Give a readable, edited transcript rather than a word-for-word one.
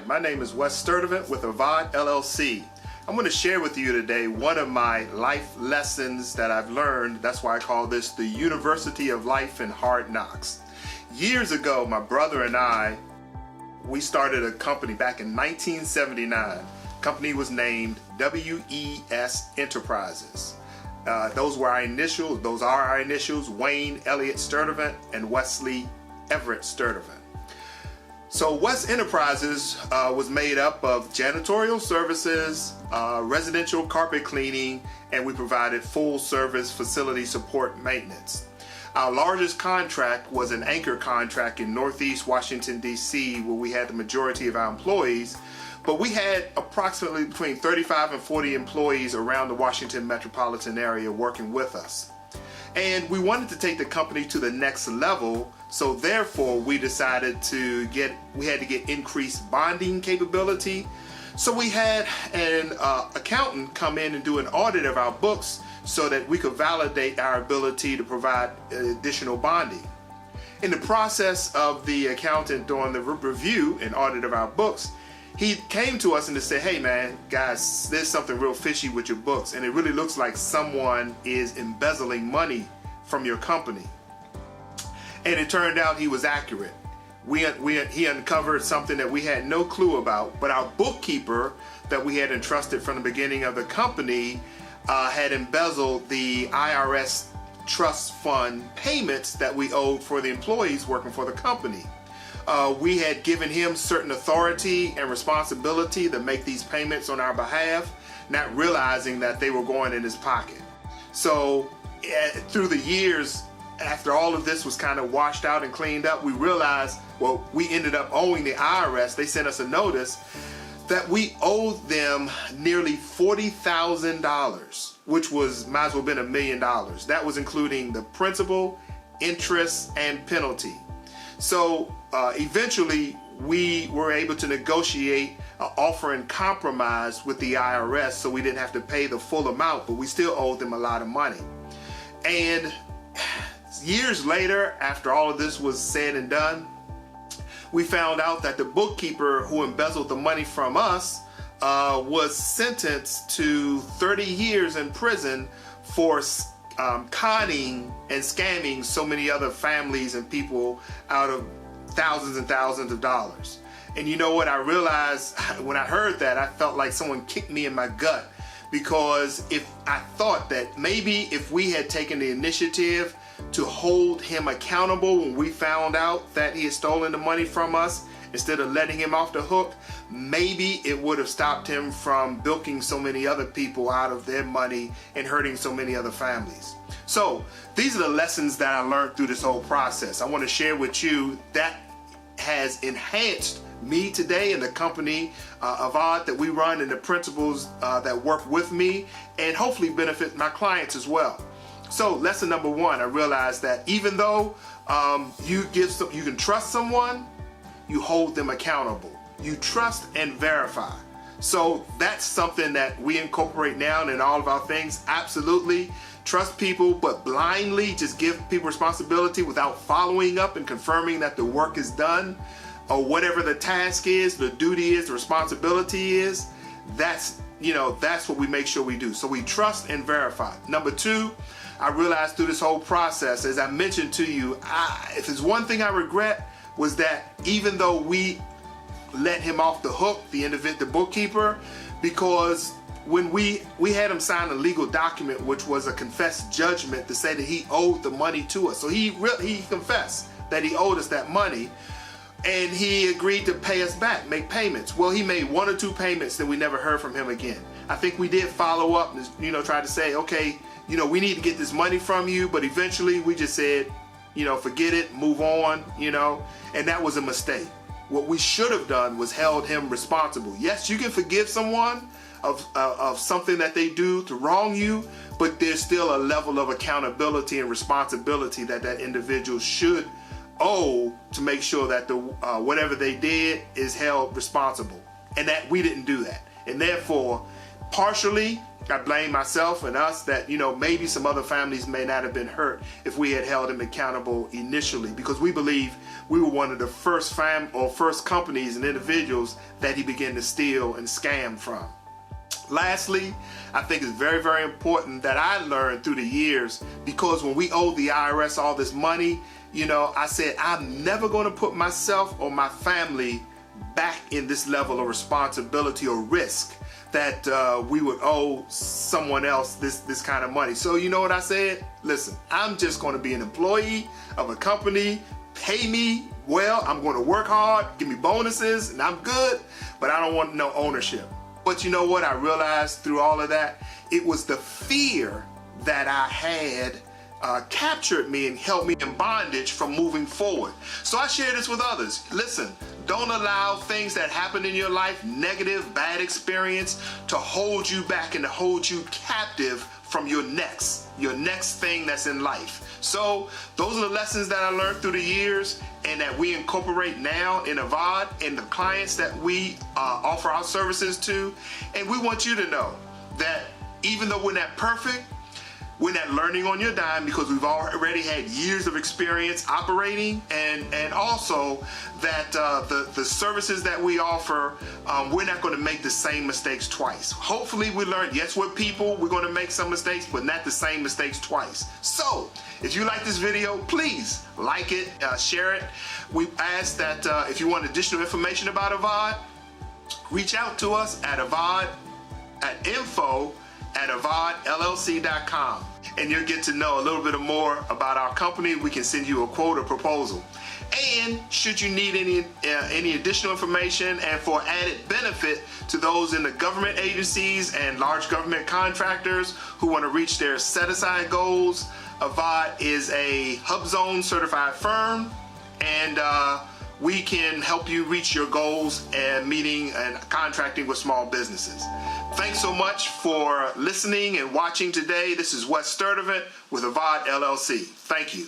my name is Wes Sturdivant with Avad LLC. I'm going to share with you today one of my life lessons that I've learned. That's why I call this the University of Life and Hard Knocks. Years ago, my brother and I, we started a company back in 1979. The company was named WES Enterprises. Those are our initials, Wayne Elliott Sturdivant and Wesley Everett Sturdivant. So WES Enterprises was made up of janitorial services, residential carpet cleaning, and we provided full service facility support maintenance. Our largest contract was an anchor contract in Northeast Washington, D.C., where we had the majority of our employees, but we had approximately between 35 and 40 employees around the Washington metropolitan area working with us. And we wanted to take the company to the next level, so therefore we decided we had to get increased bonding capability. So we had an accountant come in and do an audit of our books so that we could validate our ability to provide additional bonding. In the process of the accountant doing the review and audit of our books, he came to us and said, "Hey man, guys, there's something real fishy with your books, and it really looks like someone is embezzling money from your company." And it turned out he was accurate. He uncovered something that we had no clue about, but our bookkeeper that we had entrusted from the beginning of the company had embezzled the IRS trust fund payments that we owed for the employees working for the company. We had given him certain authority and responsibility to make these payments on our behalf, not realizing that they were going in his pocket. So through the years, after all of this was kind of washed out and cleaned up, we realized, well, we ended up owing the IRS. They sent us a notice that we owed them nearly $40,000, which might as well have been $1 million. That was including the principal, interest, and penalty. So eventually we were able to negotiate an offer in compromise with the IRS, so we didn't have to pay the full amount, but we still owed them a lot of money. And years later, after all of this was said and done, we found out that the bookkeeper who embezzled the money from us was sentenced to 30 years in prison for conning and scamming so many other families and people out of thousands and thousands of dollars. And you know what? I realized when I heard that, I felt like someone kicked me in my gut, because if I thought that maybe if we had taken the initiative to hold him accountable when we found out that he had stolen the money from us, instead of letting him off the hook, maybe it would have stopped him from bilking so many other people out of their money and hurting so many other families. So these are the lessons that I learned through this whole process. I want to share with you that has enhanced me today and the company Avad that we run, and the principals that work with me, and hopefully benefit my clients as well. So lesson number one, I realized that even though you can trust someone, you hold them accountable. You trust and verify. So that's something that we incorporate now in all of our things. Absolutely trust people, but blindly just give people responsibility without following up and confirming that the work is done, or whatever the task is, the duty is, the responsibility is. That's what we make sure we do. So we trust and verify. Number two, I realized through this whole process, as I mentioned to you, if there's one thing I regret, was that even though we let him off the hook, the bookkeeper, because when we had him sign a legal document, which was a confessed judgment to say that he owed the money to us. So he confessed that he owed us that money, and he agreed to pay us back, make payments. Well, he made 1 or 2 payments that we never heard from him again. I think we did follow up and try to say, okay, we need to get this money from you, but eventually we just said, forget it, move on, and that was a mistake. What we should have done was held him responsible. Yes, you can forgive someone of something that they do to wrong you, but there's still a level of accountability and responsibility that individual should owe to make sure that whatever they did is held responsible, and that we didn't do that. And therefore, partially, I blame myself and us that, maybe some other families may not have been hurt if we had held him accountable initially, because we believe we were one of the first companies and individuals that he began to steal and scam from. Lastly, I think it's very, very important that I learned through the years, because when we owed the IRS all this money, I said, I'm never going to put myself or my family back in this level of responsibility or risk that we would owe someone else this kind of money. So you know what I said? Listen, I'm just going to be an employee of a company, pay me well, I'm going to work hard, give me bonuses, and I'm good, but I don't want no ownership. But you know what I realized through all of that? It was the fear that I had captured me and held me in bondage from moving forward. So I share this with others. Listen, don't allow things that happen in your life, negative, bad experience, to hold you back and to hold you captive from your next thing that's in life. So those are the lessons that I learned through the years and that we incorporate now in Avad and the clients that we offer our services to. And we want you to know that even though we're not perfect, we're not learning on your dime, because we've already had years of experience operating, and also that the services that we offer, we're not going to make the same mistakes twice. Hopefully we learn, yes, we're people, we're going to make some mistakes, but not the same mistakes twice. So if you like this video, please like it, share it. We ask that if you want additional information about Avad, reach out to us at info@avadllc.com, and you'll get to know a little bit more about our company. We can send you a quote or proposal. And should you need any additional information, and for added benefit to those in the government agencies and large government contractors who want to reach their set-aside goals, Avad is a HubZone certified firm, and we can help you reach your goals and meeting and contracting with small businesses. Thanks so much for listening and watching today. This is Wes Sturdivant with Avad LLC. Thank you.